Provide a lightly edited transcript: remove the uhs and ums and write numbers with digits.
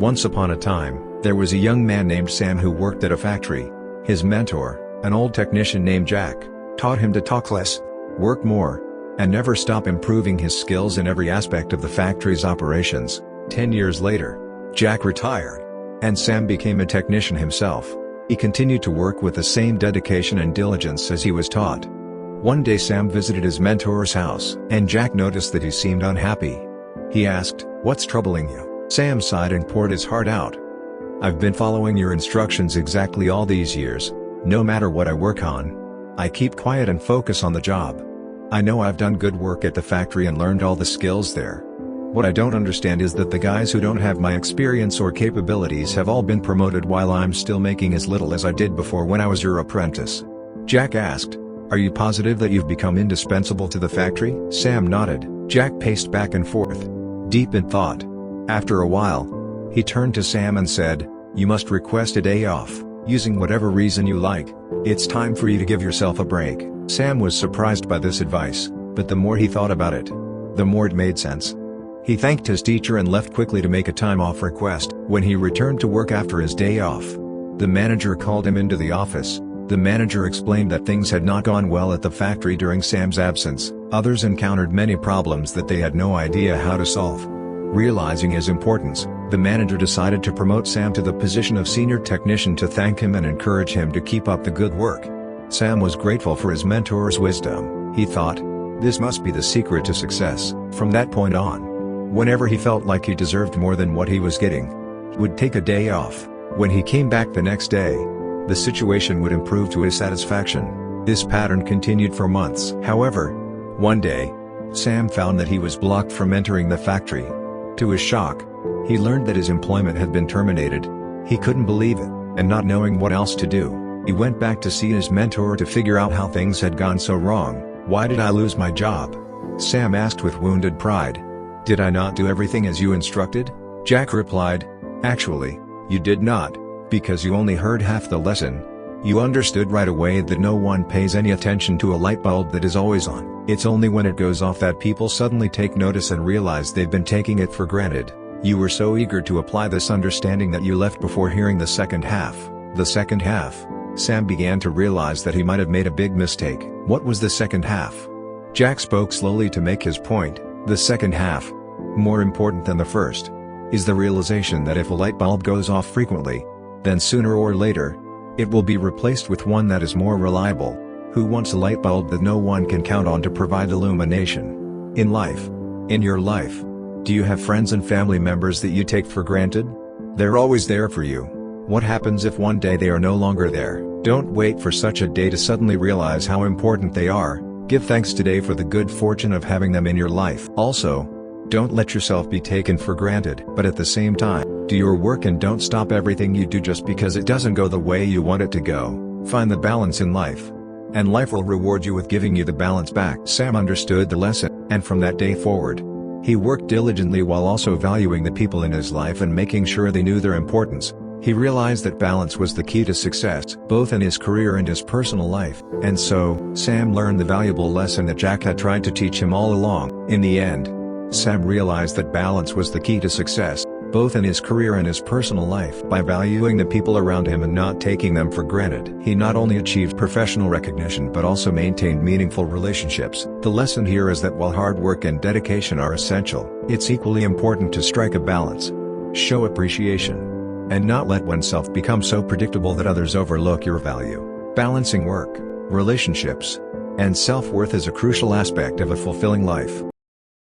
Once upon a time, there was a young man named Sam who worked at a factory. His mentor, an old technician named Jack, taught him to talk less, work more, and never stop improving his skills in every aspect of the factory's operations. 10 years later, Jack retired, and Sam became a technician himself. He continued to work with the same dedication and diligence as he was taught. One day Sam visited his mentor's house, and Jack noticed that he seemed unhappy. He asked, "What's troubling you?" Sam sighed and poured his heart out. "I've been following your instructions exactly all these years. No matter what I work on, I keep quiet and focus on the job. I know I've done good work at the factory and learned all the skills there. What I don't understand is that the guys who don't have my experience or capabilities have all been promoted while I'm still making as little as I did before when I was your apprentice." Jack asked, "Are you positive that you've become indispensable to the factory?" Sam nodded. Jack paced back and forth, deep in thought. After a while, he turned to Sam and said, "You must request a day off, using whatever reason you like. It's time for you to give yourself a break." Sam was surprised by this advice, but the more he thought about it, the more it made sense. He thanked his teacher and left quickly to make a time-off request. When he returned to work after his day off, the manager called him into the office. The manager explained that things had not gone well at the factory during Sam's absence. Others encountered many problems that they had no idea how to solve. Realizing his importance, the manager decided to promote Sam to the position of senior technician to thank him and encourage him to keep up the good work. Sam was grateful for his mentor's wisdom. He thought, "This must be the secret to success." From that point on, whenever he felt like he deserved more than what he was getting, he would take a day off. When he came back the next day, the situation would improve to his satisfaction. This pattern continued for months. However, one day, Sam found that he was blocked from entering the factory. To his shock, he learned that his employment had been terminated. He couldn't believe it, and not knowing what else to do, he went back to see his mentor to figure out how things had gone so wrong. "Why did I lose my job?" Sam asked with wounded pride. "Did I not do everything as you instructed?" Jack replied, "Actually, you did not, because you only heard half the lesson. You understood right away that no one pays any attention to a light bulb that is always on. It's only when it goes off that people suddenly take notice and realize they've been taking it for granted. You were so eager to apply this understanding that you left before hearing the second half." The second half? Sam began to realize that he might have made a big mistake. What was the second half? Jack spoke slowly to make his point. The second half, more important than the first, is the realization that if a light bulb goes off frequently, then sooner or later, it will be replaced with one that is more reliable. Who wants a light bulb that no one can count on to provide illumination? In life, in your life, do you have friends and family members that you take for granted? They're always there for you. What happens if one day they are no longer there? Don't wait for such a day to suddenly realize how important they are. Give thanks today for the good fortune of having them in your life. Also, don't let yourself be taken for granted. But at the same time, do your work and don't stop everything you do just because it doesn't go the way you want it to go. Find the balance in life, and life will reward you with giving you the balance back. Sam understood the lesson, and from that day forward, he worked diligently while also valuing the people in his life and making sure they knew their importance. He realized that balance was the key to success, both in his career and his personal life. And so, Sam learned the valuable lesson that Jack had tried to teach him all along. In the end, Sam realized that balance was the key to success, both in his career and his personal life. By valuing the people around him and not taking them for granted, he not only achieved professional recognition but also maintained meaningful relationships. The lesson here is that while hard work and dedication are essential, it's equally important to strike a balance, show appreciation, and not let oneself become so predictable that others overlook your value. Balancing work, relationships, and self-worth is a crucial aspect of a fulfilling life.